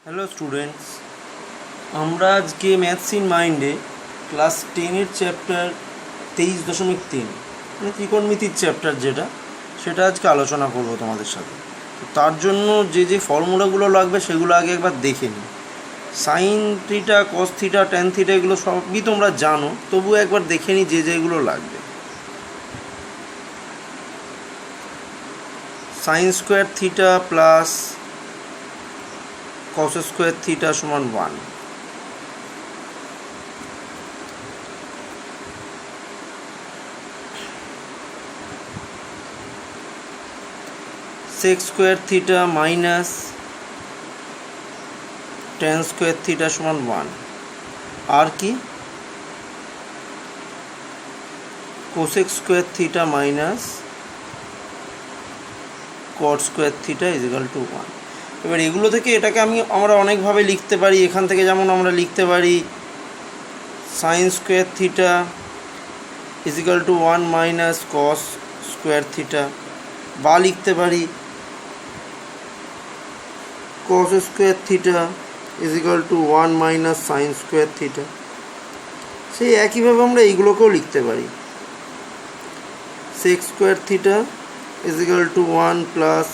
Hello students, আমরা আজকে maths in মাইন্ডে ক্লাস 10-এর চ্যাপ্টার 23.3 মানে ত্রিকোণমিতির চ্যাপ্টার সেটা আজকে আলোচনা করব তোমাদের সাথে। তো তার জন্য যে ফর্মুলাগুলো লাগবে সেগুলো আগে একবার দেখে নিই। Sign theta, cos theta, tan theta এগুলো সবই তোমরা জানো, তবু একবার দেখে নিই যেগুলো লাগবে। Sine square theta plus cos square theta সমান 1। Sec square theta minus tan square theta সমান 1। আর কি cosec square theta minus cot square theta is equal to 1। এবার এগুলো থেকে এটাকে আমরা অনেকভাবে লিখতে পারি। এখান থেকে যেমন আমরা লিখতে পারি sine square theta is equal to 1 minus cos square theta, বা লিখতে পারি cos square theta is equal to 1 minus sine square theta. সেই একইভাবে আমরা এইগুলোকেও লিখতে পারি sec square theta is equal to 1 plus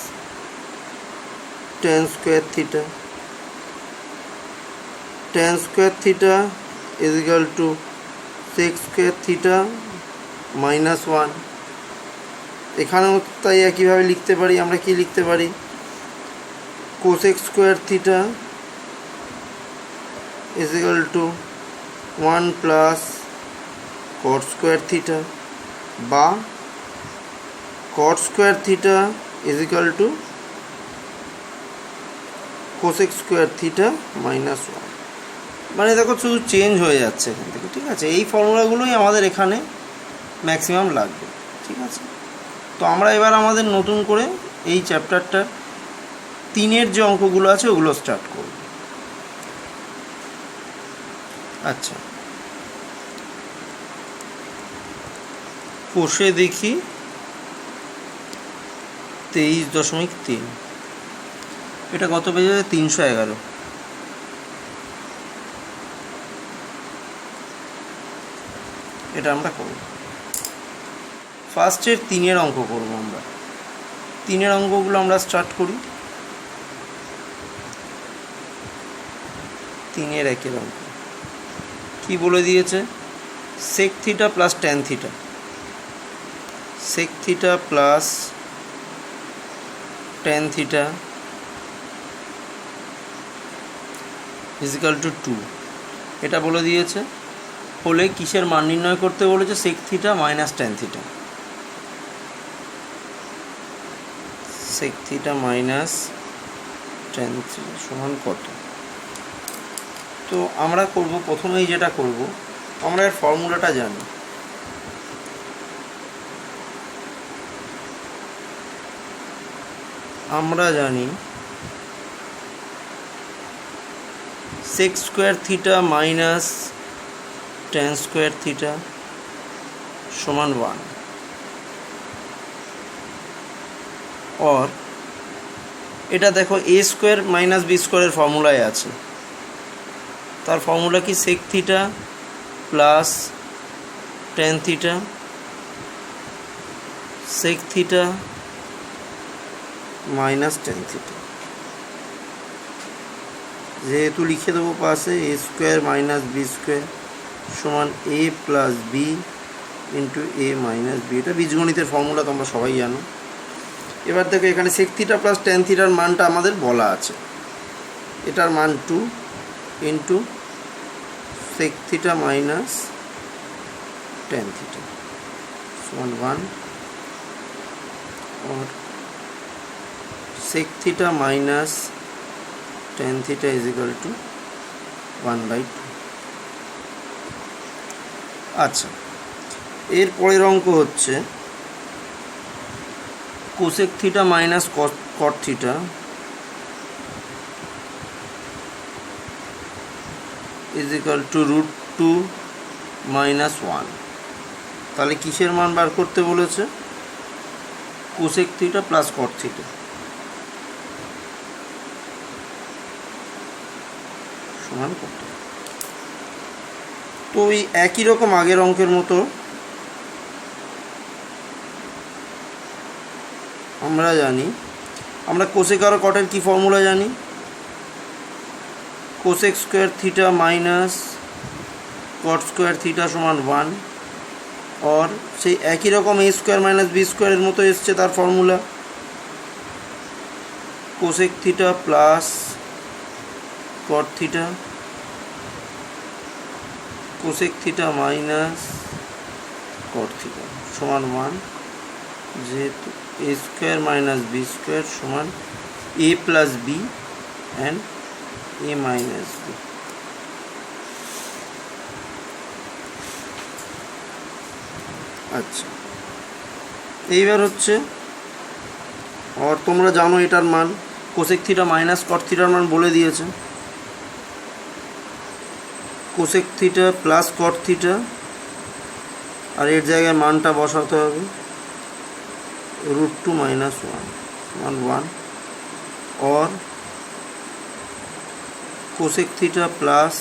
tan square theta, tan square theta is equal to sec square theta minus 1। এখানেও তাই একইভাবে লিখতে পারি। আমরা কি লিখতে পারি cosec square theta is equal to 1 plus cot square theta, বা cot square theta is equal to cosec square theta minus 1। মানে দেখো শুধু চেঞ্জ হয়ে যাচ্ছে এখান থেকে, ঠিক আছে? এই ফর্মুলাগুলোই আমাদের এখানে ম্যাক্সিমাম লাগবে, ঠিক আছে? তো আমরা এবার আমাদের নতুন করে এই চ্যাপ্টারটার 3-এর যে অঙ্কগুলো আছে ওগুলো স্টার্ট করব। আচ্ছা, কষে দেখি 23.3। এটা কত পেয়ে যাবে? 311। এটা আমরা করব। ফার্স্টের 3-এর অঙ্ক করব আমরা। 3-এর অঙ্কগুলো আমরা স্টার্ট করি। 3-এর 1-এর অঙ্ক কি বলে দিয়েছে? Sec theta plus tan theta, sec theta plus tan theta is equal to 2। এটা বলে দিয়েছে। হলে কিসের মান নির্ণয় করতে বলেছে? Sec theta minus tan theta. Sec theta minus tan theta সমান কত? তো আমরা করব, প্রথমেই যেটা করব, আমরা এর ফর্মুলাটা জানি। আমরা জানি sec square theta minus tan square theta সমান 1। और এটা দেখো এ স্কোয়ার মাইনাস বি স্কোয়ারের ফর্মুলায় আছে। তার ফর্মুলা কি? Sec theta plus tan theta sec theta minus tan theta. যেহেতু লিখে দেবো পাশে a square minus B square সমান এ plus b into a minus b. এটা বীজগণিতের ফর্মুলা, তোমরা সবাই জানো। এবার দেখো এখানে সেক থিটা প্লাস ট্যান থিটার মানটা আমাদের বলা আছে। এটার মান 2 into sec theta minus tan theta সমান 1, और sec theta minus tan theta is equal to 1/2। আচ্ছা, এর পরের অঙ্ক হচ্ছে cosec theta minus cot theta is equal to √2 minus 1। তাহলে কিসের মান বার করতে বলেছে? Cosec theta plus cot theta. সমান কত। তো ওই একই রকম আগের অঙ্কের মতো আমরা জানি, আমরা কোসেক আর কটের কী ফর্মুলা জানি, cosec square theta minus cot square theta সমান 1, और সেই একই রকম এ স্কোয়ার মাইনাস বি স্কোয়ারের মতো এসছে তার formula, cosec theta plus cot theta cosec theta minus cot theta সমান 1, যেহেতু A square minus B square সমান এ plus B and A minus B. আচ্ছা, এইবার হচ্ছে, আর তোমরা জানো এটার মান কোসেক থিটা মাইনাস কট থিটার মান বলে দিয়েছে, cosec theta plus cot theta, আর এর জায়গায় মানটা বসাতে হবে √2 - 1 সমান 1, और cosec theta plus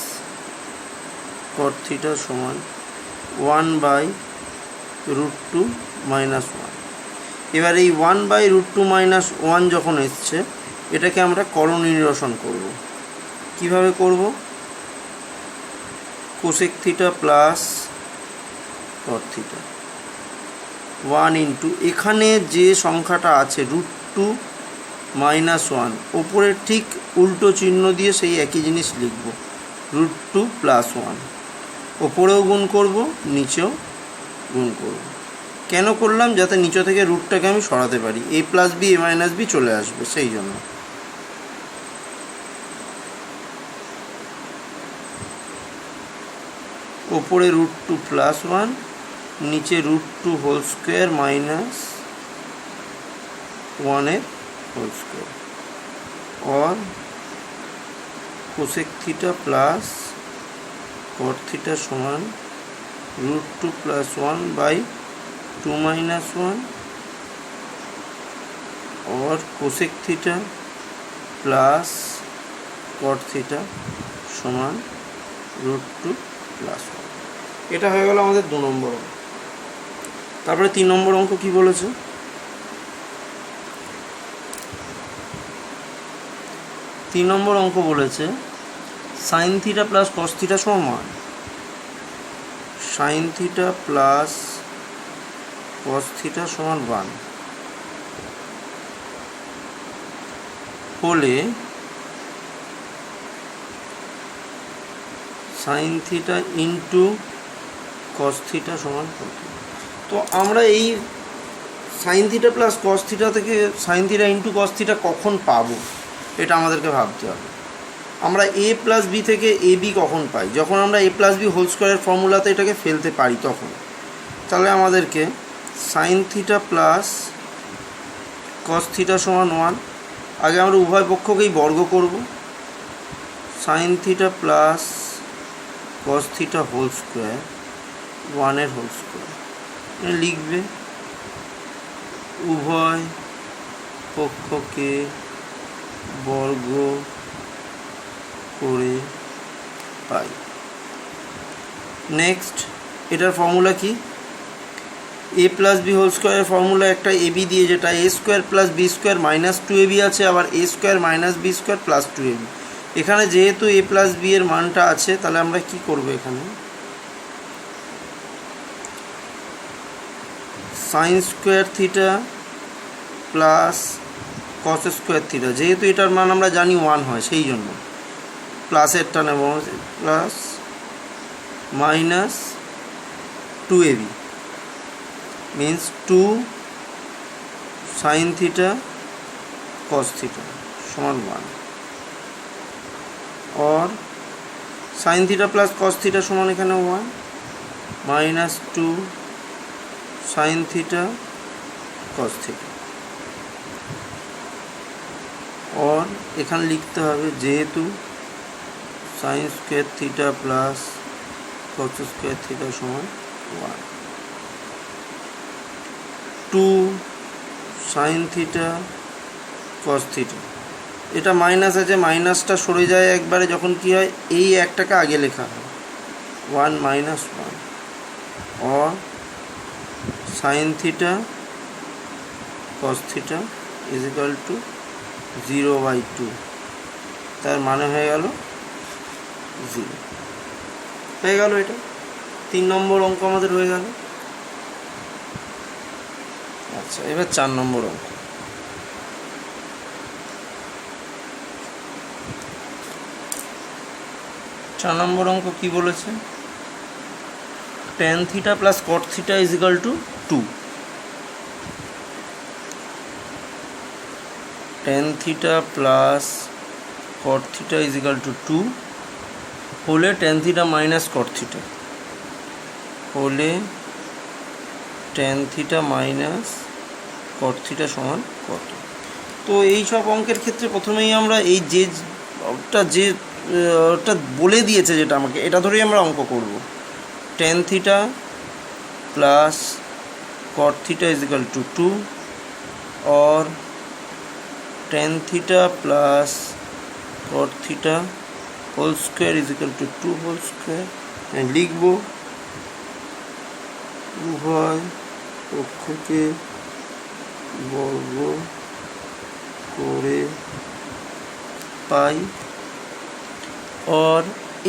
cot theta সমান 1/√2 - 1। এবার এই 1/√2 - 1 যখন এসছে, এটাকে আমরা করণ নিরসন করব। কিভাবে করব, cosec theta plus cot theta 1 into এখানে যে সংখ্যাটা আছে √2 - 1, ওপরের ঠিক উল্টো চিহ্ন দিয়ে সেই একই জিনিস লিখব, √2 + 1, ওপরেও গুণ করব নিচেও গুণ করব। কেন করলাম, যাতে নিচে থেকে রুটটাকে আমি সরাতে পারি, a plus b a minus b চলে আসবে, সেই জন্য। ওপরে √2 + 1, নিচে √2 whole square minus 1 whole square, और cosec theta plus cot theta সমান √2 + 1/2 - 1, और cosec theta plus cot theta সমান √2 + 1। এটা হয়ে গেল আমাদের 2 নম্বর অঙ্ক। তারপরে 3 নম্বর অঙ্ক কি বলেছে, 3 নম্বর অঙ্ক বলেছে sine theta plus cos theta সমান sine theta plus cos theta সমান 1 হলে sine theta into cos theta সমান কত। তো আমরা এই sine theta plus cos theta থেকে sine theta into cos theta কখন পাবো, এটা আমাদেরকে ভাবতে হবে। আমরা a প্লাস বি থেকে এ বি কখন পাই, যখন আমরা a প্লাস বি হোল স্কোয়ারের ফর্মুলাতে এটাকে ফেলতে পারি তখন। তাহলে আমাদেরকে sine theta plus cos theta সমান 1, আগে আমরা উভয় পক্ষকেই বর্গ করব, sine theta plus cos theta whole square 1 whole square লিখবে, উভয় পক্ষকে বর্গ করে পাই। নেক্সট, এটার ফর্মুলা কি, a প্লাস বি হোল স্কোয়ারের ফর্মুলা একটা এ বি দিয়ে, যেটা a square plus B square minus 2ab আছে, আবার a square minus B square plus 2ab। এখানে যেহেতু a প্লাস বি এর মানটা আছে, তাহলে আমরা কি করব, এখানে sign square theta plus cos square theta, যেহেতু এটার মান আমরা জানি 1 হয়, সেই জন্য প্লাসেরটা নেব, plus minus 2ab means 2 sine theta cos theta সমান 1, और sine theta plus cos theta সমান এখানে 1 minus 2 sine theta cos theta, और এখানে লিখতে হবে যেহেতু sign square theta plus cos square theta সমান 1, 2 সাইন থিটা কস থিটা এটা মাইনাস আছে, মাইনাসটা সরে যায় একবারে যখন কি হয়, এই একটাকে আগে লেখা হয় 1 - 1 or sin theta cos theta is equal to 0/2, তার মানে হয়ে গেল 0 হয়ে গেল। এটা 3 নম্বর অঙ্ক আমাদের হয়ে গেল। আচ্ছা, এবার 4 নম্বর অঙ্ক। চার নম্বর অঙ্ক কি বলেছে? tan theta plus cot theta is equal to 2. tan theta plus cot theta is equal to 2 হলে tan theta minus cot theta হলে tan theta minus cot theta সমান কত? তো এই সব অঙ্কের ক্ষেত্রে প্রথমেই আমরা এই ওটা বলে দিয়েছে যেটা আমাকে, এটা ধরেই আমরা অঙ্ক করব। tan theta plus cot theta is equal to 2 or tan theta plus cot theta whole square is equal to 2 whole square। লিখব উভয় পক্ষকে বর্গ করে পাই। और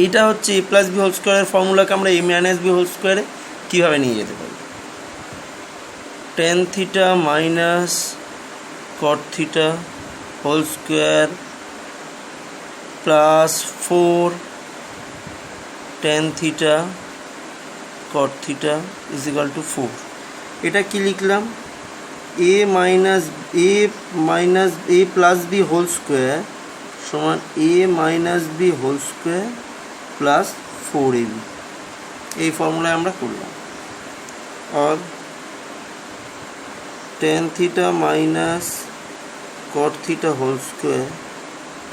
এইটা হচ্ছে a প্লাস বি হোল স্কোয়ারের ফর্মুলাকে আমরা a মাইনাস বি হোল স্কোয়ারে কীভাবে নিয়ে যেতে পারি? tan theta minus cot theta whole square plus 4 tan theta cot theta is equal to 4। এটা কি লিখলাম? a plus B whole square সমান a minus b whole square plus 4ab, এই ফর্মুলায় আমরা করলাম। আর tan theta minus cot theta whole square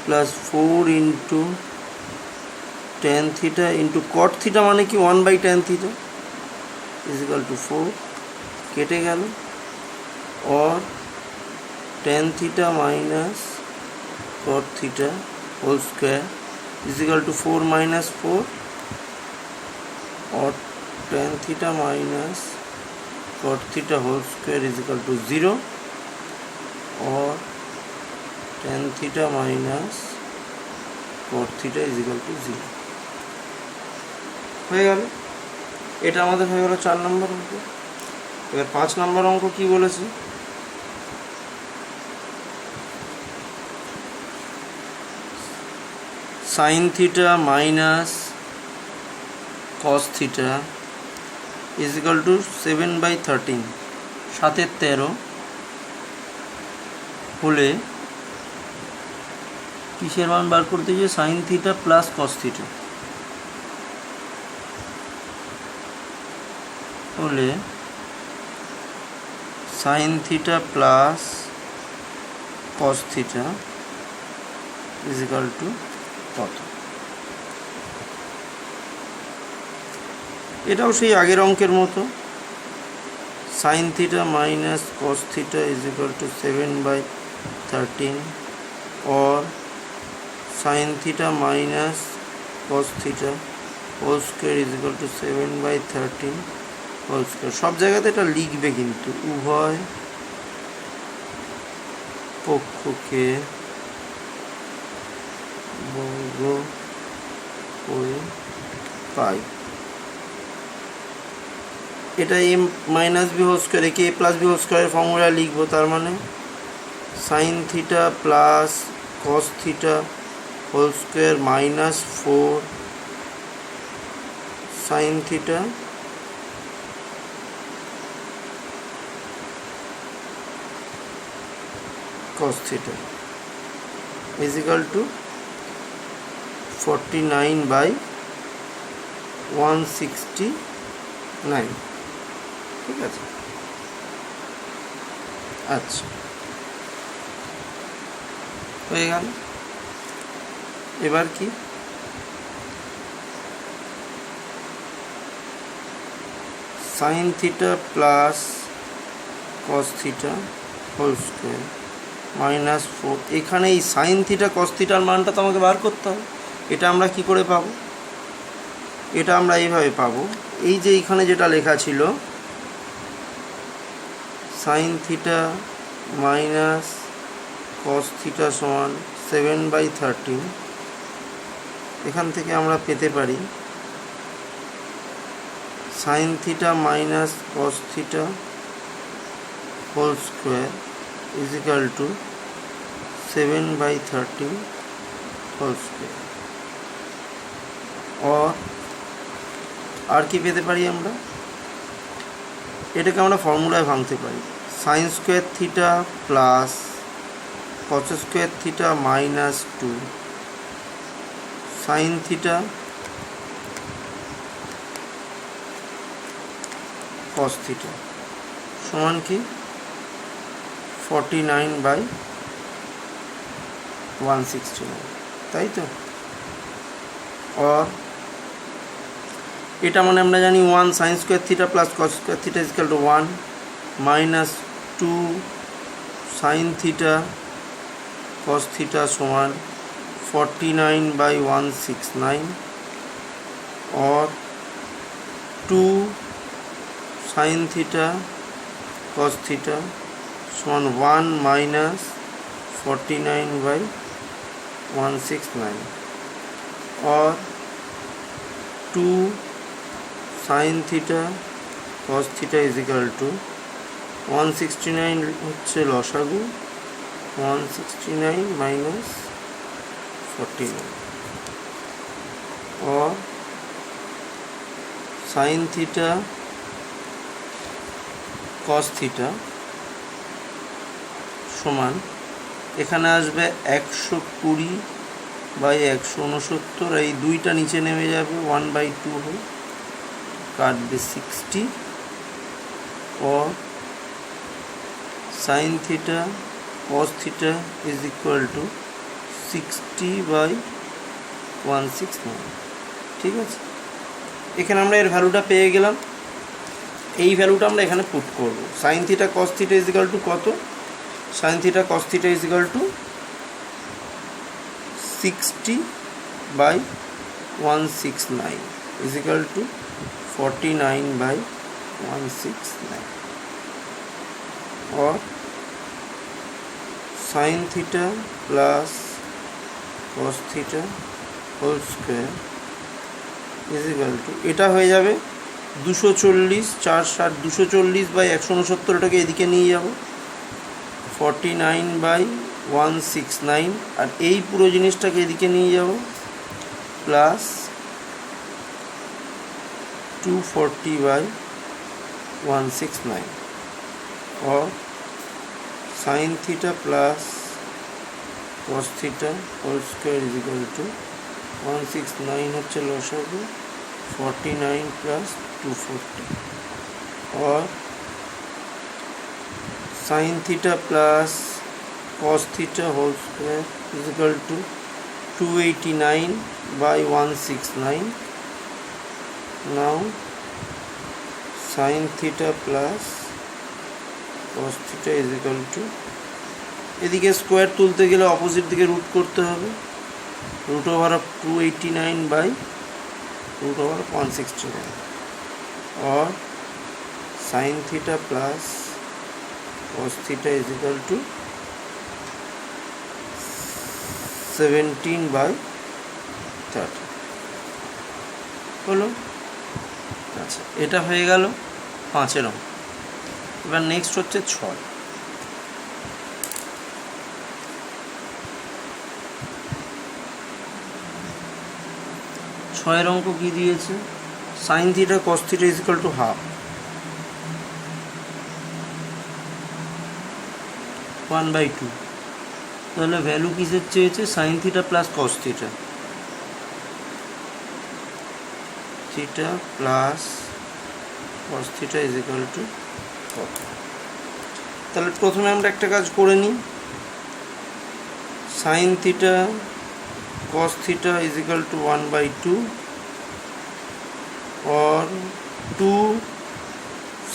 plus 4 into tan theta into cot theta মানে কি 1/tan theta is equal to 4, কেটে গেল। और tan theta minus cot theta whole square is equal to 4 minus 4 or tan theta minus cot theta whole square is equal to 0 or tan theta minus cot theta is equal to 0 হয়ে গেল। এটা আমাদের হয়ে গেল 4 নম্বর অঙ্ক। এবার 5 নম্বর অঙ্ক কি বলেছে? sin theta minus cos theta is equal to 7/13 7/13 হলে কিসের মান বার করতে যে sin theta plus cos theta হলে sin theta plus cos theta is equal to কত? এটাও সেই আগের অঙ্কের মতো, sin theta minus cos theta is equal to 7/13 or sin theta minus cos theta whole square is equal to 7/13 whole square। সব জায়গাতে এটা লিখবে কিন্তু উভয় পক্ষকে বর্গ করে পাই। এটা a minus b whole square, একে a প্লাস বি হোল স্কোয়ারের ফর্মুলা লিখবো। তার মানে sine theta plus cos theta whole square minus 4 sine theta cos theta is equal to 49/169। ঠিক আছে, আচ্ছা হয়ে গেল। এবার কি sin theta plus cos theta whole square -4। এখানে এই সাইন থিটা কস থিটার মানটা তো আমাকে বার করতে হবে। এটা আমরা কি করে পাবো? এটা আমরা এইভাবে পাবো, এই যে এইখানে যেটা লেখা ছিল sine theta minus cos theta সমান 7/13, এখান থেকে আমরা পেতে পারি sine theta minus cos theta whole square is equal to 7/13 whole square. আর কি পেতে পারি আমরা? এটাকে আমরা ফর্মুলায় ভাঙতে পারি, sine square theta plus cos square theta minus 2 sine theta cos theta সমান কি 49/169, তাই তো? আর এটা মানে আমরা জানি 1 sign square theta plus cos square theta is equal two 1 minus 2 sine theta cos theta সমান 49/169 और 2 সাইন থিটা কস থিটা সমান 1 মাইনাস 49/169 और 2 sine theta cos theta is equal two 169 হচ্ছে লসাগু, 169 মাইনাস 49 और সাইন থিটা কস থিটা সমান এখানে আসবে 120/169, এই দুইটা নিচে নেমে যাবে 1/2 হয়ে কাটবে 60 और sine theta cos theta is equal to 60/169। ঠিক আছে, এখানে আমরা এর ভ্যালুটা পেয়ে গেলাম। এই ভ্যালুটা আমরা এখানে পুট করব। Sine theta cos theta is equal to কত? Sine theta cos theta is equal to 60/169 is equal to 49/169 और sine theta plus cos theta whole square is equal to, এটা হয়ে যাবে 240, 4 7 240/169, এটাকে এদিকে নিয়ে যাব 49/169, আর এই পুরো জিনিসটাকে এদিকে নিয়ে যাব প্লাস 240/169 और sine theta plus cos theta whole square is equal to 169 হচ্ছে লসাগু, 49 প্লাস 240 और sine theta plus cos theta whole square is equal to 289/169। Now sine theta plus cos theta is equal to, এদিকে square তুলতে গেলে opposite দিকে root করতে হবে, √289/169 और sine theta plus cos theta is equal to 17/30 হলো। আচ্ছা, এটা হয়ে গেল 5 অঙ্ক। এবার নেক্সট হচ্ছে 6। 6 অঙ্ক কি দিয়েছে? Sign theta cos theta is equal to half 1/2। তাহলে ভ্যালু কিসের চেয়েছে? Sign theta plus cos theta, theta plus cos theta is equal to কত? তাহলে প্রথমে আমরা একটা কাজ করে নিই, sign theta cos theta is equal two 1/2 और 2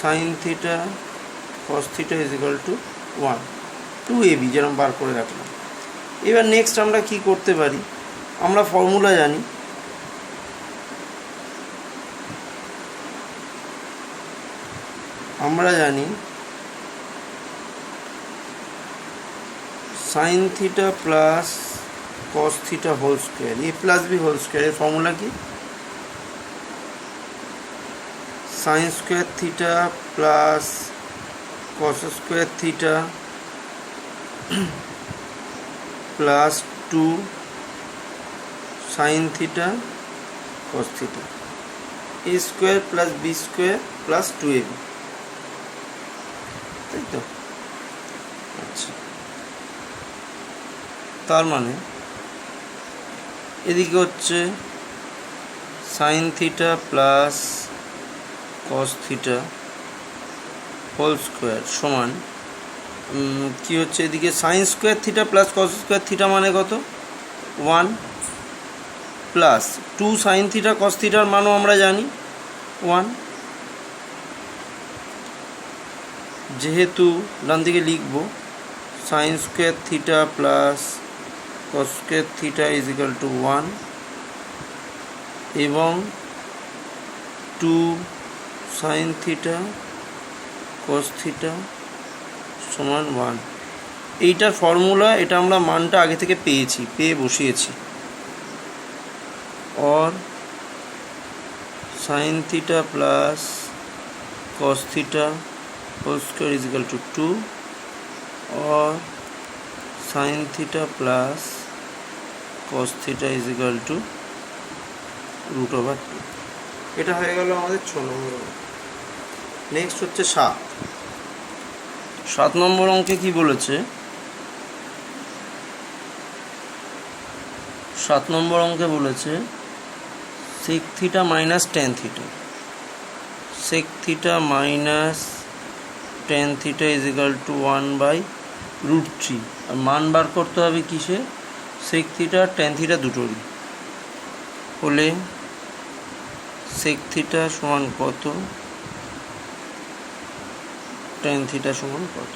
sine theta cos theta is equal two 1। 2ab যেরকম বার করে রাখলাম। এবার নেক্সট আমরা কি করতে পারি, আমরা ফর্মুলা জানি, sine theta plus cos theta whole square A plus B whole স্কোয়ারের ফর্মুলা কি, sine square theta plus cos square theta plus 2 sine theta cos theta A square plus B square plus 2ab, তাই তো? আচ্ছা, তার মানে এদিকে হচ্ছে sine theta plus cos theta whole square সমান কি হচ্ছে, এদিকে sine square theta plus cos square theta মানে কত, 1 প্লাস 2 সাইন থিটা কস থিটার মানও আমরা জানি 1, যেহেতু ডান দিকে লিখব sign square theta plus cos square theta is equal two 1 এবং 2 সাইন থিটা কস থিটা সমান 1। এইটার ফর্মুলা, এটা আমরা মানটা আগে থেকে পেয়ে বসিয়েছি। और sine theta plus cos theta whole square is equal to 2 और sine theta plus cos theta is equal to √2। এটা হয়ে গেল আমাদের 6 নম্বর। নেক্সট হচ্ছে 7 নম্বর অঙ্কে কি বলেছে, 7 নম্বর অঙ্কে বলেছে sec theta minus tan theta, sec theta minus tan theta is equal to 1/√3। আর মান বার করতে হবে কিসে, sec theta tan theta দুটোরই হলে sec theta সমান কত, tan theta সমান কত।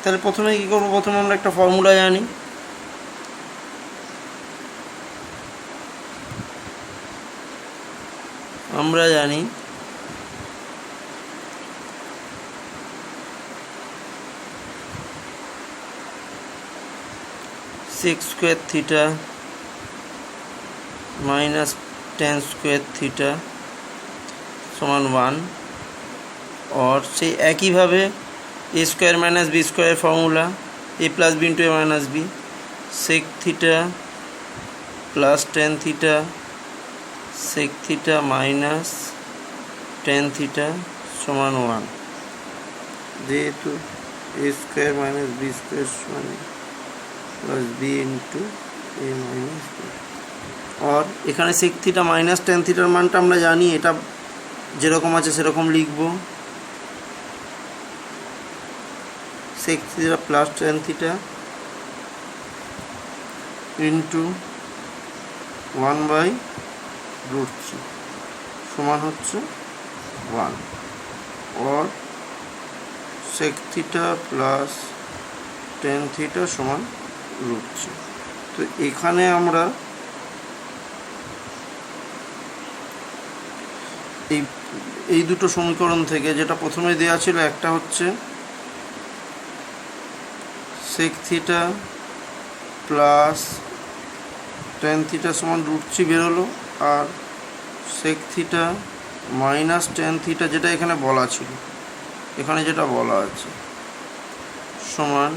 তাহলে প্রথমে কি করব, প্রথমে আমরা একটা ফর্মুলা জানি, আমরা জানি sec square theta minus tan square theta সমান 1 और সেই একইভাবে a স্কোয়ার মাইনাস বি স্কোয়ারের formula a plus b into a minus b, sec theta plus tan theta sec theta minus tan theta সমান 1, যেহেতু a square minus B square সমান plus b into a minus b. আর এখানে sec theta minus tan থিটার মানটা আমরা জানি, এটা যেরকম আছে সেরকম লিখব, sec theta plus tan theta into 1/√3 সমান হচ্ছে 1 और sec theta plus tan theta সমান √3। তো এখানে আমরা এই দুটো সমীকরণ থেকে যেটা প্রথমে দেওয়া ছিল, একটা হচ্ছে sec theta plus tan theta সমান √3 বেরোলো, আর sec theta minus tan theta যেটা এখানে বলা ছিল, এখানে যেটা বলা আছে সমান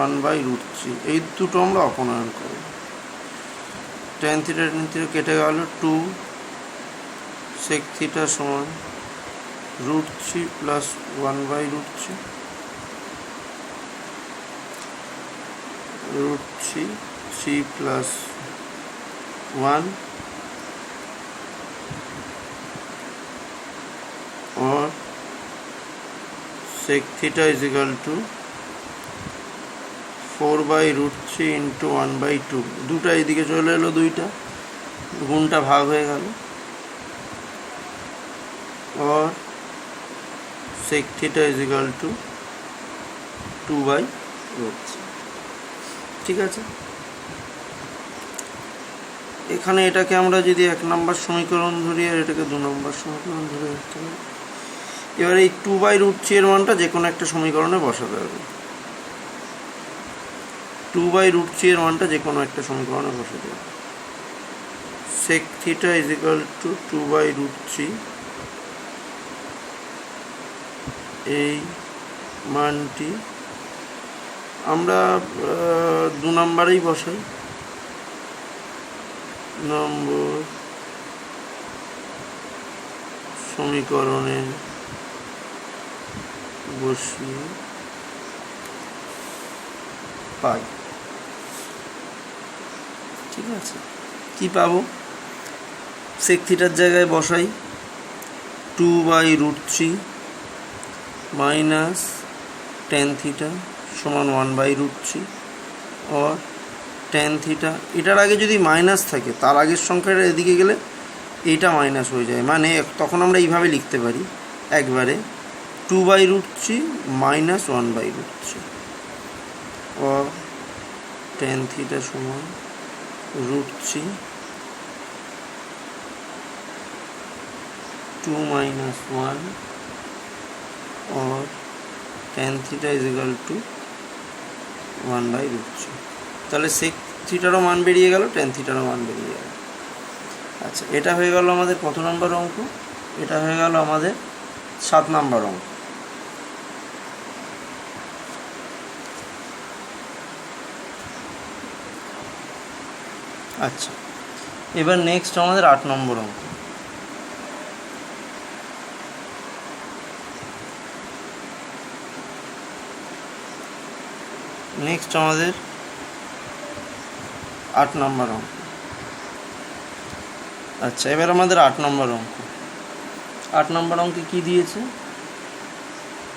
1/√3। এই দুটো আমরা অপনয়ন করব, tan থিটা কেটে গেল, 2 sec থিটা সমান √3 প্লাস 1/√3, √3 3 प्लस 1 और sec theta is equal to 4/√3 into 1/2। দুটা এদিকে চলে এলো, দুইটা গুণটা ভাগ হয়ে গেল, और sec theta is equal to 2/2। √3। ঠিক আছে, এখানে এটাকে আমরা যদি 1 নম্বর সমীকরণ ধরি আর এটাকে 2 নম্বর সমীকরণ ধরে রাখতে পারি। এবার এই 2/√3 এর মানটা যে কোনো একটা সমীকরণে বসাতে হবে। 2/√3 এর মানটা যে কোনো একটা সমীকরণে বসাতে হবে। sec theta is equal to 2/√3, এই মানটি আমরা 2 নম্বরেই বসাই। নম্বর সমীকরণে বসিয়ে পাই। ঠিক আছে, কি পাবো? sec থিটার জায়গায় বসাই 2/√3 মাইনাস tan থিটা সমান 1/√3 और tan থিটা। এটার আগে যদি মাইনাস থাকে, তার আগের সংখ্যাটা এদিকে গেলে এইটা মাইনাস হয়ে যায়, মানে তখন আমরা এইভাবে লিখতে পারি একবারে 2/√3 মাইনাস 1/√3 और tan থিটা সমান √3 2 minus 1 और tan theta is equal to 1/√3। তাহলে sec থিটারও মান বেরিয়ে গেল, tan থিটারও মান বেরিয়ে গেল। আচ্ছা, এটা হয়ে গেল আমাদের কত নম্বর অঙ্ক? এটা হয়ে গেল আমাদের 7 নম্বর অঙ্ক। আচ্ছা, এবার নেক্সট আমাদের 8 নম্বর অঙ্ক। নেক্সট আমাদের 8 নম্বর অঙ্ক। আচ্ছা, এবার আমাদের 8 নম্বর অঙ্ক। 8 নম্বর অঙ্কে কি দিয়েছে?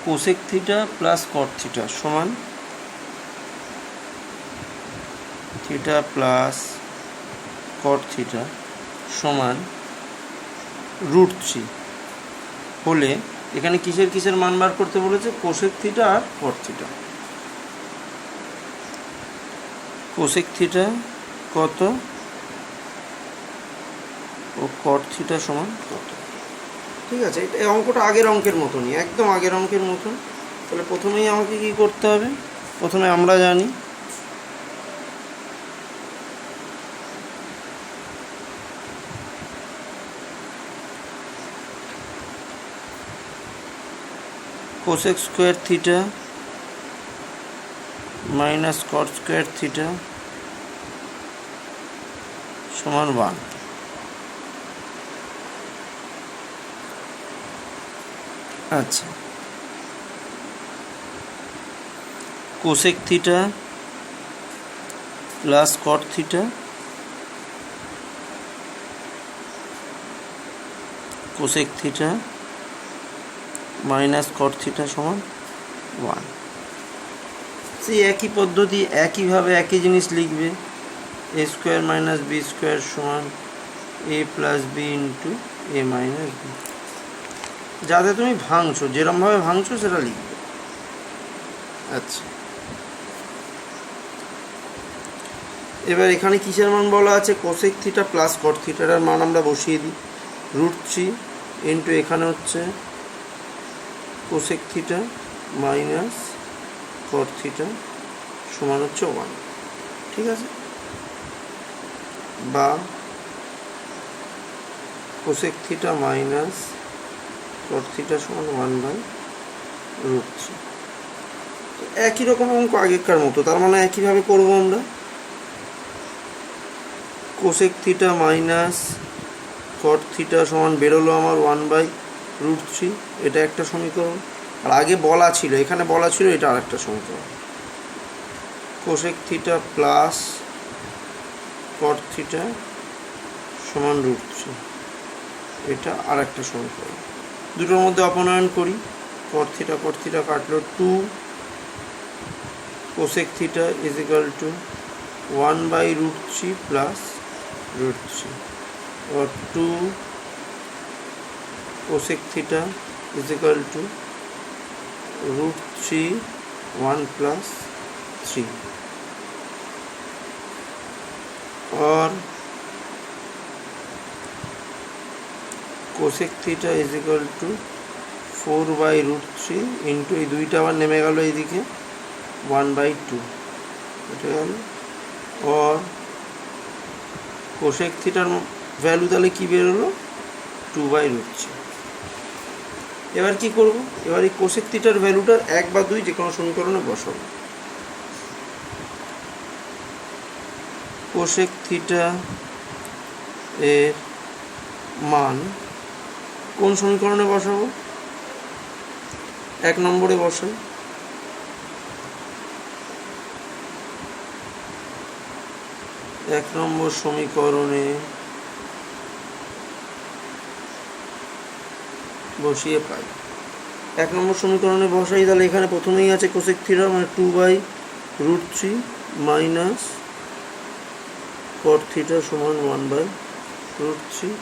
Cosec theta plus cot theta সমান থিটা প্লাস কট থিটা সমান √3 হলে এখানে কিসের কিসের মান বার করতে বলেছে? কোসেক থিটা আর কট থিটা। কোসেক থিটা কত ও কট থিটা সমান কত। ঠিক আছে, এই অঙ্কটা আগের অঙ্কের মতনই, একদম আগের অঙ্কের মতন। তাহলে প্রথমেই আমাকে কি করতে হবে? প্রথমে আমরা জানি cosec square theta minus cot square theta সমান 1। আচ্ছা, cosec theta plus cot theta cosec theta minus cot theta সমান 1। সেই একই পদ্ধতি, একইভাবে একই জিনিস লিখবে। এ স্কোয়ার মাইনাস বি স্কোয়ার সমান এ plus b into a minus B. যাতে তুমি ভাঙছো, যেরকমভাবে ভাঙছো সেটা লিখবে। আচ্ছা, এবার এখানে কিসের মান বলা আছে? কোসেক থিটা প্লাস কট থিটার মান আমরা বসিয়ে দিই। √3 ইন্টু এখানে হচ্ছে cosec theta minus cot theta সমান হচ্ছে 1। ঠিক আছে, বা cosec theta minus cot theta সমান 1/√3। একই রকম অঙ্ক আগেকার মতো, তার মানে একইভাবে করবো আমরা। Cosec theta minus cot theta সমান বেরোলো আমার 1/√3, এটা একটা সমীকরণ। আর আগে বলা ছিল, এখানে বলা ছিল এটা আর একটা সমীকরণ। Cosec theta plus cot theta সমান √3, এটা আর একটা সমীকরণ। দুটোর মধ্যে অপনয়ন করি। কট থিটা কাটলো 2 cosec theta is equal to 1/√3 plus √3 और 2 cosec theta is equal to √3 1 plus 3 और cosec theta is equal to 4/√3 into এই দুইটা আবার নেমে গেল এইদিকে 1/2 এটা গেল। और কোসেক থিটার ভ্যালু তাহলে কী বেরোলো 2/√3। এবার কি করব, এবার এই কোসেক থিটার ভ্যালুটার 1 বা 2 যে কোনো সমীকরণে বসাবো। কোসেক থিটা এর মান কোন সমীকরণে বসাবো? 1 নম্বরে বসাই। এক নম্বর সমীকরণে বসিয়ে পাই, 1 নম্বর সমীকরণে বসাই। তাহলে এখানে প্রথমেই আছে কোসেক থিটা মানে 2/√3 মাইনাস কট থিটা সমান 1/√3।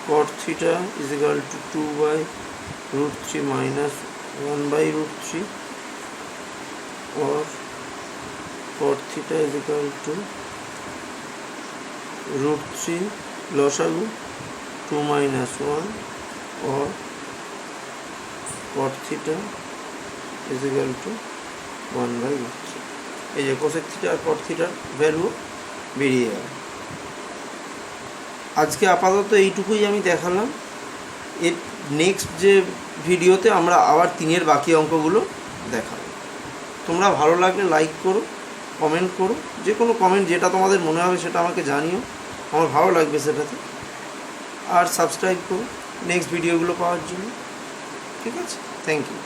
Cot theta is equal to 2/√3 minus 1/√3 और cot theta is equal to √3 लसागु 2 - 1 और cot theta is equal to 1/√3। এই যে কোসেক থিটা আর কট থিটার ভ্যালু বেরিয়ে গেল। আজকে আপাতত এইটুকুই আমি দেখালাম। এর নেক্সট যে ভিডিওতে আমরা আবার 3-এর বাকি অঙ্কগুলো দেখাবো। তোমরা ভালো লাগলে লাইক করো, কমেন্ট করো, যে কোনো কমেন্ট যেটা তোমাদের মনে হবে সেটা আমাকে জানিও, আমার ভালো লাগবে সেটাতে। আর সাবস্ক্রাইব করো নেক্সট ভিডিওগুলো পাওয়ার জন্য। ঠিক আছে, থ্যাংক ইউ।